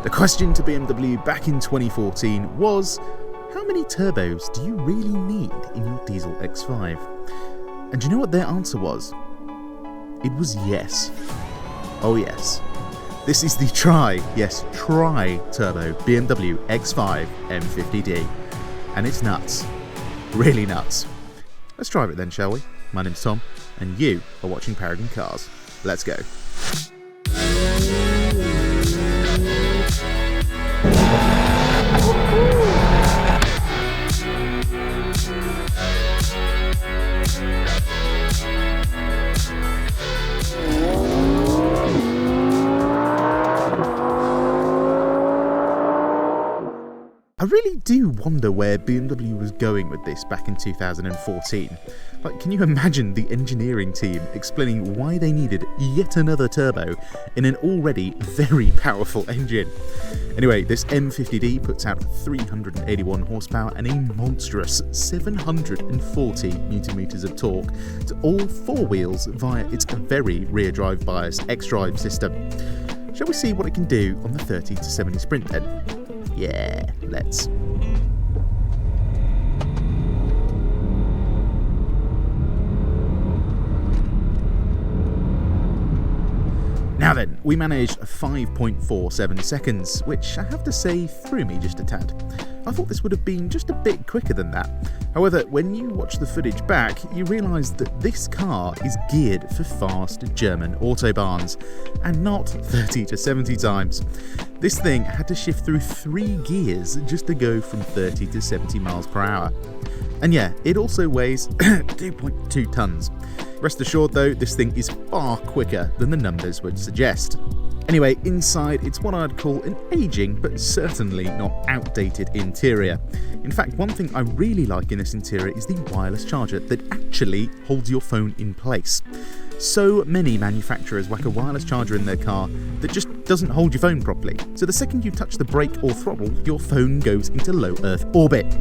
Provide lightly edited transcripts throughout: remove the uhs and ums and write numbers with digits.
The question to BMW back in 2014 was, how many turbos do you really need in your diesel X5? And do you know what their answer was? It was yes. Oh yes. This is the tri-turbo BMW X5 M50D. And it's nuts. Really nuts. Let's drive it then, shall we? My name's Tom, and you are watching Paragon Cars. Let's go. I really do wonder where BMW was going with this back in 2014. Like, can you imagine the engineering team explaining why they needed yet another turbo in an already very powerful engine? Anyway, this M50D puts out 381 horsepower and a monstrous 740 Nm of torque to all four wheels via its very rear-drive bias X-Drive system. Shall we see what it can do on the 30 to 70 sprint then? Yeah, let's. Now then, we managed 5.47 seconds, which I have to say threw me just a tad. I thought this would have been just a bit quicker than that. However, when you watch the footage back, you realise that this car is geared for fast German autobahns, and not 30 to 70 times. This thing had to shift through 3 gears just to go from 30 to 70 miles per hour. And yeah, it also weighs 2.2 tons. Rest assured though, this thing is far quicker than the numbers would suggest. Anyway, inside it's what I'd call an aging but certainly not outdated interior. In fact, one thing I really like in this interior is the wireless charger that actually holds your phone in place. So many manufacturers whack a wireless charger in their car that just doesn't hold your phone properly. So the second you touch the brake or throttle, your phone goes into low Earth orbit.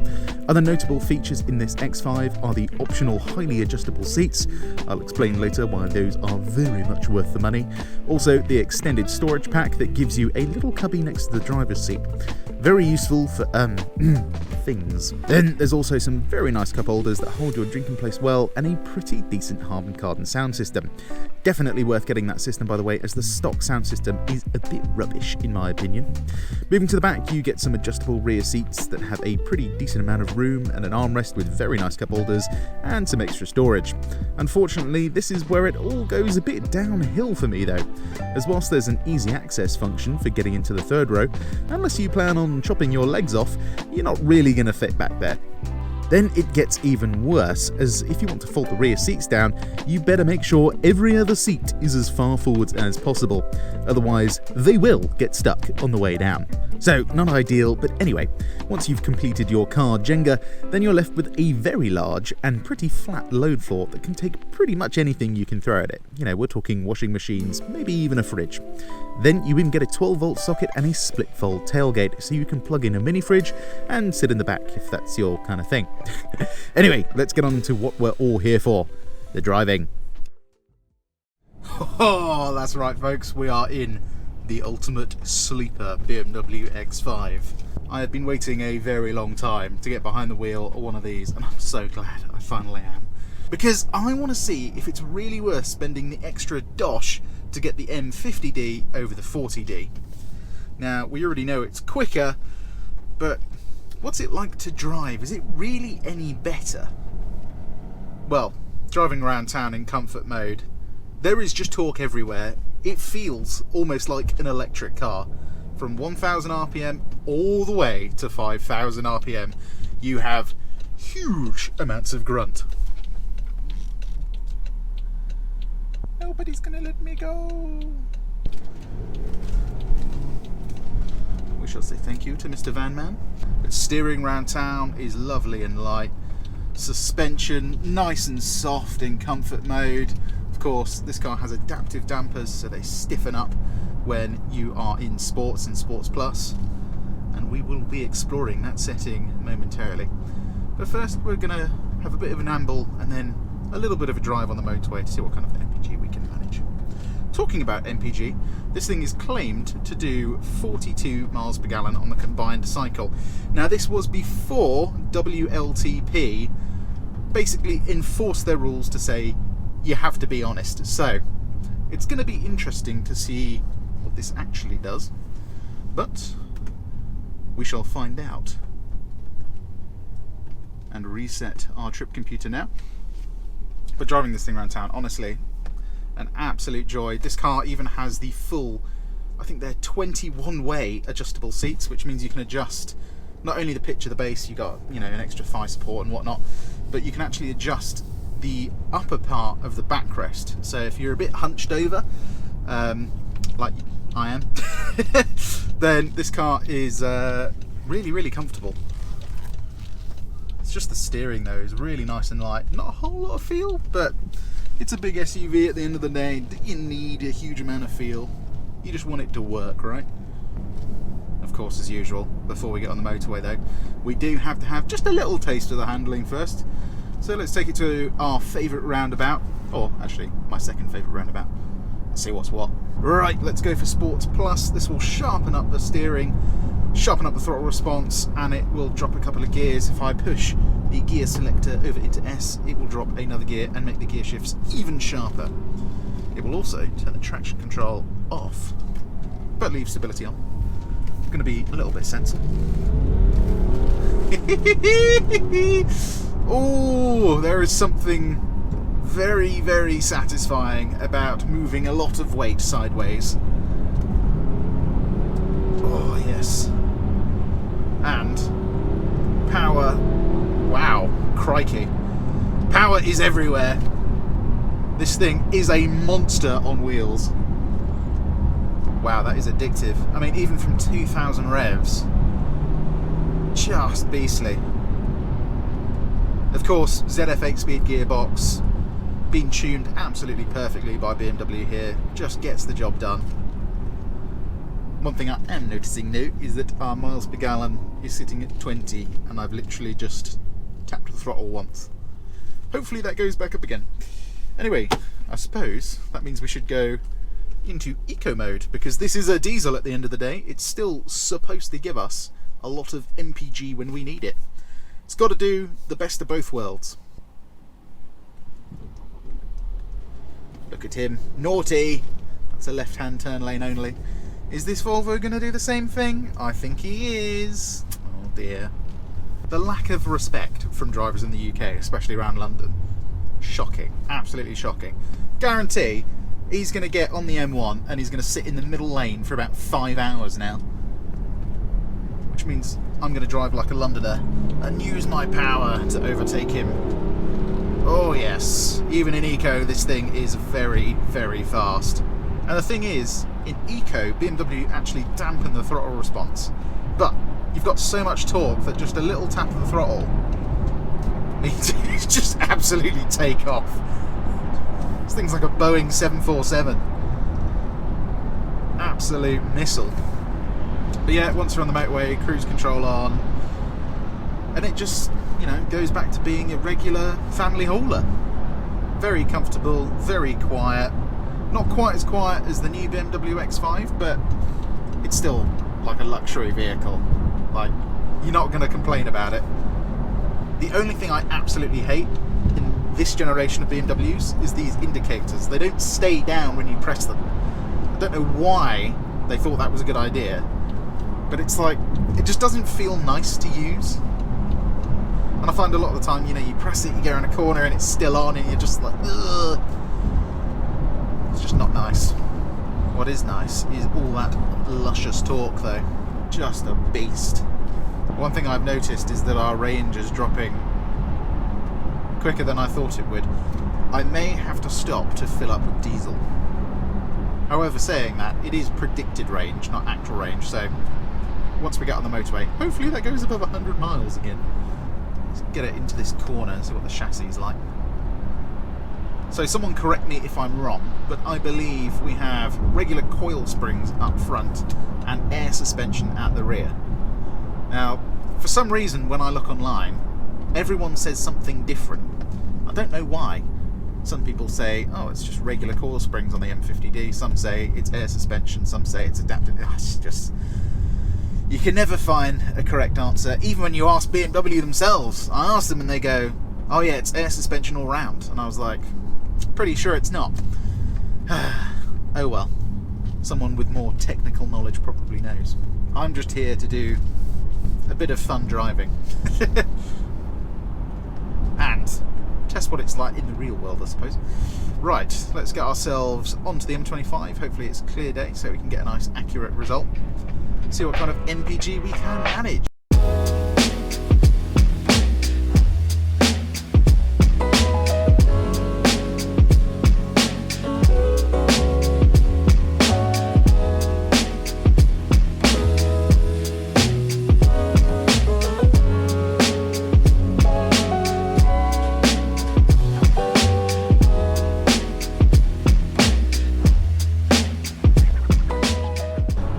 Other notable features in this X5 are the optional highly adjustable seats. I'll explain later why those are very much worth the money. Also, the extended storage pack that gives you a little cubby next to the driver's seat. Very useful for, things. Then there's also some very nice cup holders that hold your drink in place well, and a pretty decent Harman Kardon sound system. Definitely worth getting that system, by the way, as the stock sound system is a bit rubbish in my opinion. Moving to the back, you get some adjustable rear seats that have a pretty decent amount of room and an armrest with very nice cup holders and some extra storage. Unfortunately, this is where it all goes a bit downhill for me though, as whilst there's an easy access function for getting into the third row, unless you plan on chopping your legs off, you're not really going to fit back there. Then it gets even worse, as if you want to fold the rear seats down, you better make sure every other seat is as far forwards as possible, otherwise they will get stuck on the way down. So, not ideal, but anyway, once you've completed your car Jenga, then you're left with a very large and pretty flat load floor that can take pretty much anything you can throw at it. You know, we're talking washing machines, maybe even a fridge. Then you even get a 12-volt socket and a split-fold tailgate, so you can plug in a mini fridge and sit in the back if that's your kind of thing. Anyway, let's get on to what we're all here for, the driving. Oh, that's right folks, we are in the ultimate sleeper BMW X5. I have been waiting a very long time to get behind the wheel of one of these, and I'm so glad I finally am. Because I want to see if it's really worth spending the extra dosh to get the M50D over the 40D. Now, we already know it's quicker, but what's it like to drive? Is it really any better? Well, driving around town in comfort mode, there is just torque everywhere. It feels almost like an electric car. From 1000 RPM all the way to 5000 RPM, you have huge amounts of grunt. Nobody's gonna let me go. We shall say thank you to Mr. Van Man. But steering around town is lovely and light. Suspension nice and soft in comfort mode. Of course, this car has adaptive dampers, so they stiffen up when you are in Sports and Sports Plus, and we will be exploring that setting momentarily. But first we're going to have a bit of an amble and then a little bit of a drive on the motorway to see what kind of MPG we can manage. Talking about MPG, this thing is claimed to do 42 miles per gallon on the combined cycle. Now this was before WLTP basically enforced their rules to say you have to be honest. So it's going to be interesting to see what this actually does, but we shall find out. And reset our trip computer now. But driving this thing around town, honestly, an absolute joy. This car even has the full, I think they're 21-way adjustable seats, which means you can adjust not only the pitch of the base, you got, you know, an extra thigh support and whatnot, but you can actually adjust the upper part of the backrest. So if you're a bit hunched over, like I am, then this car is really, really comfortable. It's just the steering though is really nice and light. Not a whole lot of feel, but it's a big SUV at the end of the day. You need a huge amount of feel. You just want it to work, right? Of course, as usual, before we get on the motorway though, we do have to have just a little taste of the handling first. So let's take it to our favourite roundabout, or actually my second favourite roundabout. Let's see what's what. Right, let's go for Sports Plus. This will sharpen up the steering, sharpen up the throttle response, and it will drop a couple of gears. If I push the gear selector over into S, it will drop another gear and make the gear shifts even sharper. It will also turn the traction control off, but leave stability on. It's going to be a little bit sensible. Oh, there is something very, very satisfying about moving a lot of weight sideways. Oh, yes. And power. Wow, crikey. Power is everywhere. This thing is a monster on wheels. Wow, that is addictive. I mean, even from 2,000 revs, just beastly. Of course, ZF 8-speed gearbox, being tuned absolutely perfectly by BMW here, just gets the job done. One thing I am noticing now is that our miles per gallon is sitting at 20, and I've literally just tapped the throttle once. Hopefully that goes back up again. Anyway, I suppose that means we should go into eco mode, because this is a diesel at the end of the day. It's still supposed to give us a lot of MPG when we need it. It's got to do the best of both worlds. Look at him. Naughty! That's a left-hand turn lane only. Is this Volvo going to do the same thing? I think he is. Oh dear. The lack of respect from drivers in the UK, especially around London. Shocking. Absolutely shocking. Guarantee he's going to get on the M1 and he's going to sit in the middle lane for about 5 hours now. Which means I'm going to drive like a Londoner and use my power to overtake him. Oh yes, even in eco this thing is very, very fast. And the thing is, in eco, BMW actually dampen the throttle response, but you've got so much torque that just a little tap of the throttle means it just absolutely take off. This thing's like a Boeing 747. Absolute missile. But yeah, once you're on the motorway, cruise control on, and it just, you know, goes back to being a regular family hauler. Very comfortable, very quiet. Not quite as quiet as the new BMW X5, but it's still like a luxury vehicle. Like, you're not going to complain about it. The only thing I absolutely hate in this generation of BMWs is these indicators. They don't stay down when you press them. I don't know why they thought that was a good idea, but it's like, it just doesn't feel nice to use. And I find a lot of the time, you know, you press it, you go around a corner and it's still on and you're just like, ugh. It's just not nice. What is nice is all that luscious torque though. Just a beast. One thing I've noticed is that our range is dropping quicker than I thought it would. I may have to stop to fill up with diesel. However, saying that, it is predicted range, not actual range, so once we get on the motorway, hopefully that goes above 100 miles again. Let's get it into this corner and see what the chassis is like. So someone correct me if I'm wrong, but I believe we have regular coil springs up front and air suspension at the rear. Now, for some reason when I look online, everyone says something different. I don't know why. Some people say, oh, it's just regular coil springs on the M50D. Some say it's air suspension. Some say it's adaptive. It's just, you can never find a correct answer. Even when you ask BMW themselves, I asked them and they go, oh yeah, it's air suspension all round. And I was like, pretty sure it's not. Oh well. Someone with more technical knowledge probably knows. I'm just here to do a bit of fun driving. And test what it's like in the real world, I suppose. Right, let's get ourselves onto the M25. Hopefully it's a clear day so we can get a nice accurate result. See what kind of MPG we can manage.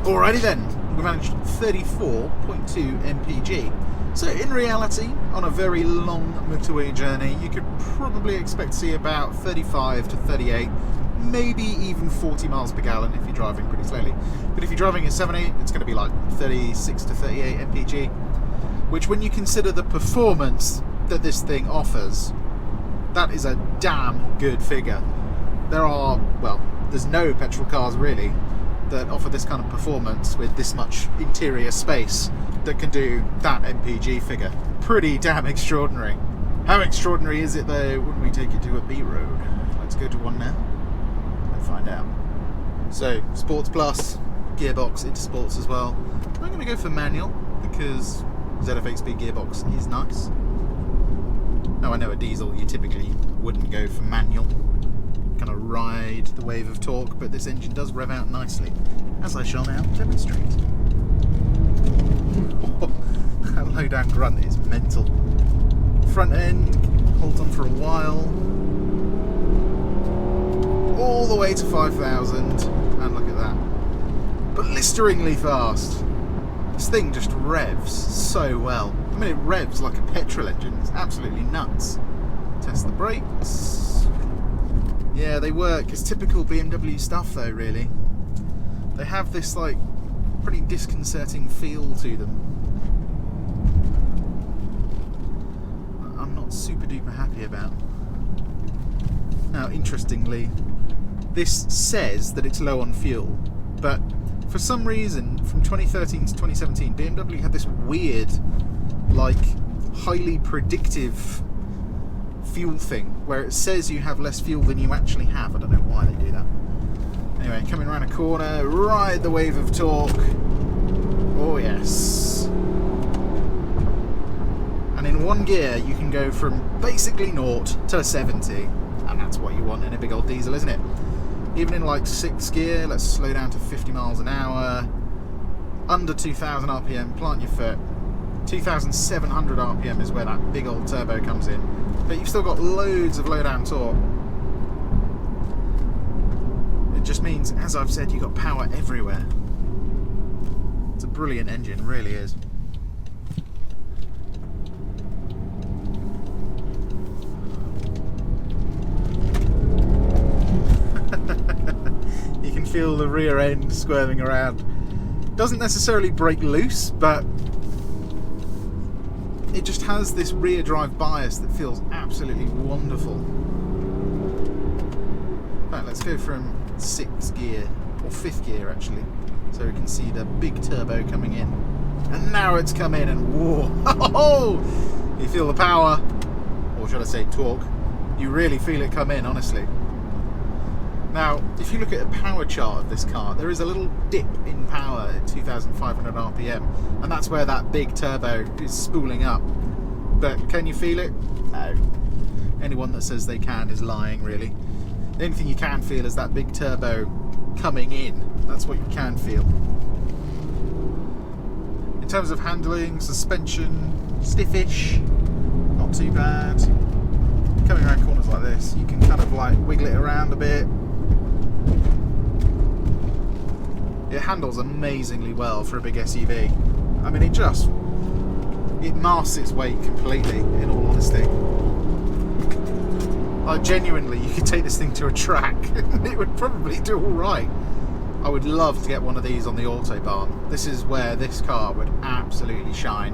Alrighty then, we managed 34.2 mpg. So in reality, on a very long motorway journey, you could probably expect to see about 35 to 38, maybe even 40 miles per gallon if you're driving pretty slowly. But if you're driving at 7.8, it's going to be like 36 to 38 mpg, which when you consider the performance that this thing offers, that is a damn good figure. There's no petrol cars really that offer this kind of performance with this much interior space that can do that MPG figure. Pretty damn extraordinary. How extraordinary is it though when we take it to a B road? Let's go to one now and find out. So, Sports Plus, gearbox into Sports as well. I'm going to go for manual because ZF8 speed gearbox is nice. Now I know a diesel you typically wouldn't go for manual. Kind of ride the wave of torque, but this engine does rev out nicely, as I shall now demonstrate. That low down grunt is mental. Front end holds on for a while, all the way to 5,000, and look at that, blisteringly fast. This thing just revs so well. I mean, it revs like a petrol engine. It's absolutely nuts. Test the brakes. Yeah, they work. It's typical BMW stuff though, really. They have this like pretty disconcerting feel to them. I'm not super duper happy about. Now, interestingly, this says that it's low on fuel, but for some reason, from 2013 to 2017, BMW had this weird, like, highly predictive fuel thing where it says you have less fuel than you actually have. I don't know why they do that. Anyway, coming around a corner, ride the wave of torque. Oh yes. And in one gear you can go from basically 0 to 70, and that's what you want in a big old diesel, isn't it? Even in like 6th gear, let's slow down to 50 miles an hour, under 2,000 RPM, plant your foot. 2,700 RPM is where that big old turbo comes in. But you've still got loads of low down torque. It just means, as I've said, you've got power everywhere. It's a brilliant engine, really is. You can feel the rear end squirming around. Doesn't necessarily break loose, but it just has this rear drive bias that feels absolutely wonderful. Right, let's go from 6th gear, or 5th gear actually, so we can see the big turbo coming in. And now it's come in and whoa! You feel the power, or should I say torque. You really feel it come in, honestly. Now, if you look at a power chart of this car, there is a little dip in power at 2,500 RPM, and that's where that big turbo is spooling up. But can you feel it? No. Anyone that says they can is lying, really. The only thing you can feel is that big turbo coming in. That's what you can feel. In terms of handling, suspension, stiffish, not too bad. Coming around corners like this, you can kind of like wiggle it around a bit. It handles amazingly well for a big SUV. I mean, it masks its weight completely, in all honesty. Like, genuinely, you could take this thing to a track and it would probably do alright. I would love to get one of these on the Autobahn. This is where this car would absolutely shine.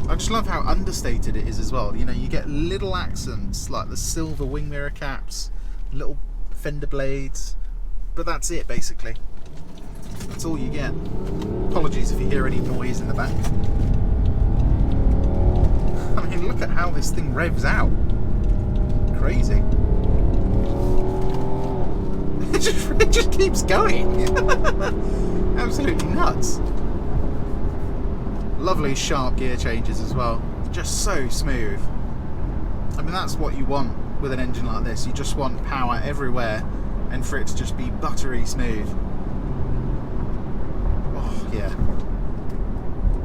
I just love how understated it is as well. You know, you get little accents like the silver wing mirror caps, little fender blades, but that's it basically. That's all you get. Apologies if you hear any noise in the back. I mean, look at how this thing revs out. Crazy. It just keeps going. Absolutely nuts. Lovely sharp gear changes as well. Just so smooth. I mean, that's what you want with an engine like this. You just want power everywhere and for it to just be buttery smooth. Oh, yeah.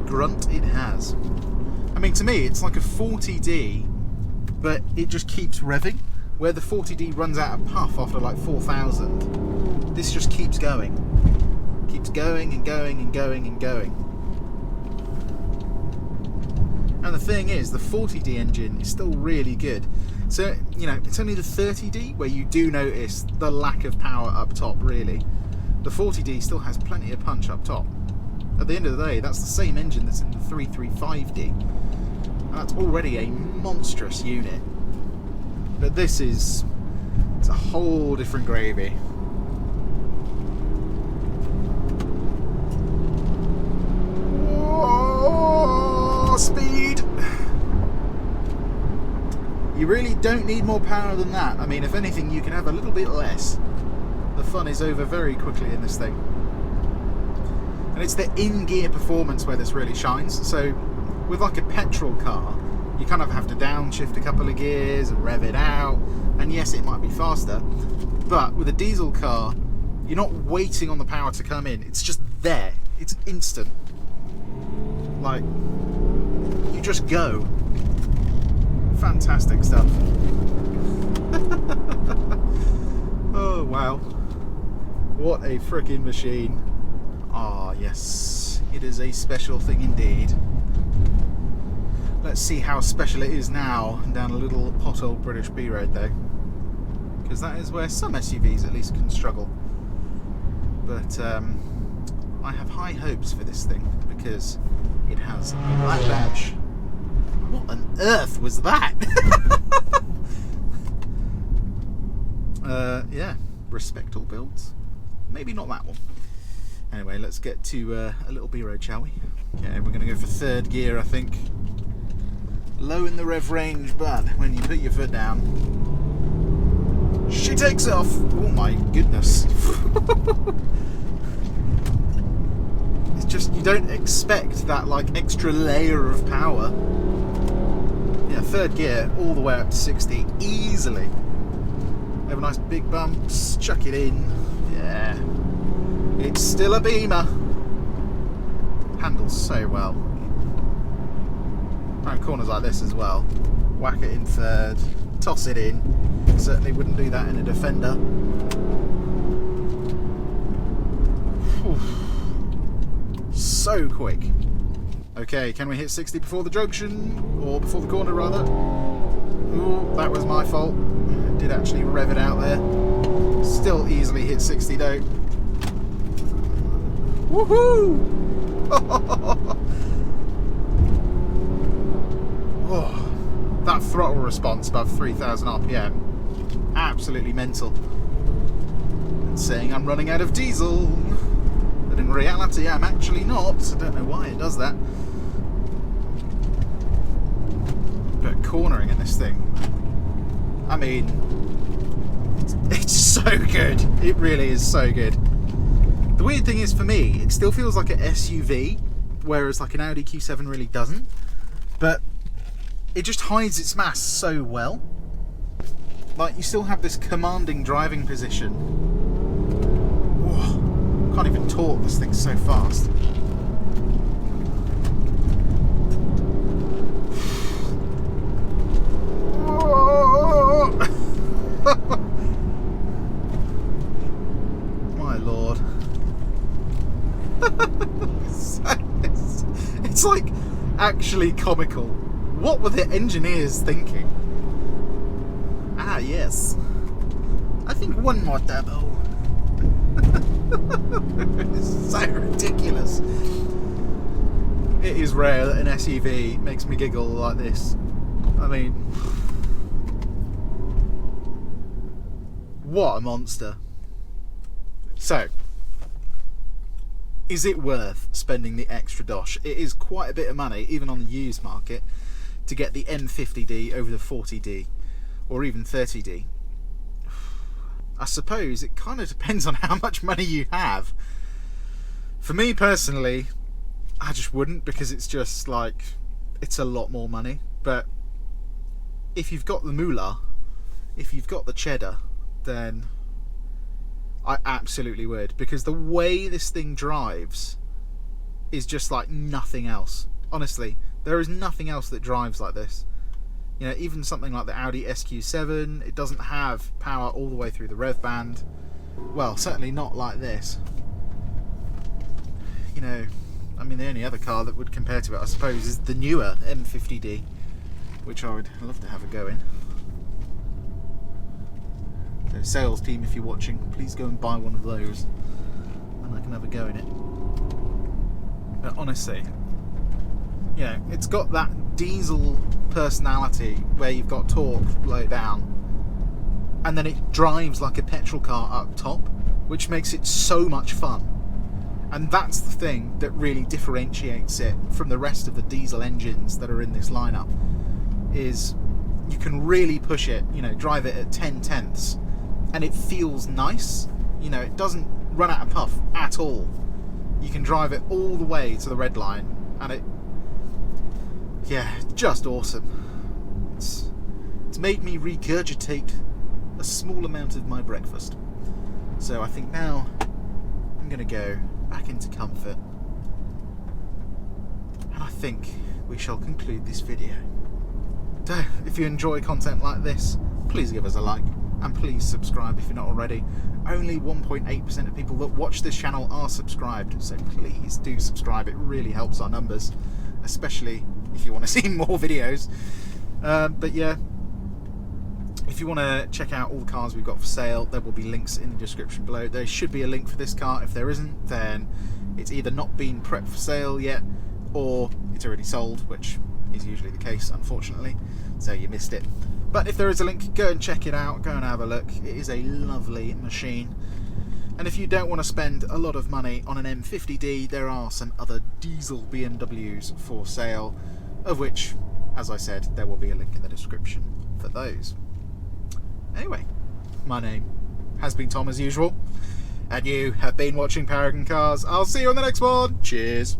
Grunt it has. I mean, to me, it's like a 40D, but it just keeps revving. Where the 40D runs out of puff after like 4,000, this just keeps going. Keeps going and going and going and going. And the thing is, the 40D engine is still really good. So, you know, it's only the 30D where you do notice the lack of power up top, really. The 40D still has plenty of punch up top. At the end of the day, that's the same engine that's in the 335D. And that's already a monstrous unit. But this is... it's a whole different gravy. Oh, speed! You really don't need more power than that. I mean, if anything, you can have a little bit less. The fun is over very quickly in this thing. And it's the in-gear performance where this really shines. So, with like a petrol car, you kind of have to downshift a couple of gears and rev it out. And yes, it might be faster. But with a diesel car, you're not waiting on the power to come in. It's just there. It's instant. Like, you just go. Fantastic stuff. Oh, wow. What a freaking machine. Ah, yes. It is a special thing indeed. Let's see how special it is now down a little pothole British B road though. Because that is where some SUVs at least can struggle. But I have high hopes for this thing because it has a black badge. What on earth was that? Yeah, respectable builds. Maybe not that one. Anyway, let's get to a little B road, shall we? Okay, we're going to go for third gear, I think. Low in the rev range, but when you put your foot down, she takes off. Oh my goodness. It's just, you don't expect that like extra layer of power. Yeah, third gear all the way up to 60 easily. Have a nice big bumps, chuck it in. Yeah. It's still a Beamer. Handles so well. Around corners like this as well. Whack it in third, toss it in. Certainly wouldn't do that in a Defender. Whew. So quick. Okay, can we hit 60 before the junction? Or before the corner, rather? Ooh, that was my fault. Did actually rev it out there. Still easily hit 60 though. Woohoo! Oh, that throttle response above 3,000 RPM. Absolutely mental. It's saying I'm running out of diesel. But in reality, I'm actually not. I don't know why it does that. But cornering in this thing, I mean, it's so good. It really is so good. The weird thing is, for me, it still feels like an SUV, whereas like an Audi Q7 really doesn't. But it just hides its mass so well. Like, you still have this commanding driving position. Whoa, can't even talk, this thing's so fast. My lord. It's like actually comical. What were the engineers thinking? Ah, yes. I think one more turbo. It's so ridiculous. It is rare that an SUV makes me giggle like this. I mean, what a monster. So, is it worth spending the extra dosh? It is quite a bit of money, even on the used market, to get the M50D over the 40D, or even 30D. I suppose it kind of depends on how much money you have. For me personally, I just wouldn't, because it's just like, it's a lot more money. But if you've got the moolah, if you've got the cheddar, then I absolutely would, because the way this thing drives is just like nothing else. Honestly, there is nothing else that drives like this. You know, even something like the Audi SQ7, it doesn't have power all the way through the rev band. Well, certainly not like this. You know, I mean, the only other car that would compare to it, I suppose, is the newer M50D, which I would love to have a go in. So, sales team, if you're watching, please go and buy one of those, and I can have a go in it. But honestly, you know, it's got that diesel personality where you've got torque low down, and then it drives like a petrol car up top, which makes it so much fun. And that's the thing that really differentiates it from the rest of the diesel engines that are in this lineup, is you can really push it, you know, drive it at 10 tenths, and it feels nice. You know, it doesn't run out of puff at all. You can drive it all the way to the red line, and it, yeah, just awesome. It's made me regurgitate a small amount of my breakfast. So I think now I'm going to go back into comfort, and I think we shall conclude this video. So if you enjoy content like this, please give us a like, and please subscribe if you're not already. Only 1.8% of people that watch this channel are subscribed, so please do subscribe. It really helps our numbers, especially if you want to see more videos. But yeah, if you want to check out all the cars we've got for sale, there will be links in the description below. There should be a link for this car. If there isn't, then it's either not been prepped for sale yet, or it's already sold, which is usually the case, unfortunately, so you missed it. But if there is a link, go and check it out, go and have a look. It is a lovely machine. And if you don't want to spend a lot of money on an M50D, there are some other diesel BMWs for sale, of which, as I said, there will be a link in the description for those. Anyway, my name has been Tom as usual, and you have been watching Paragon Cars. I'll see you on the next one. Cheers.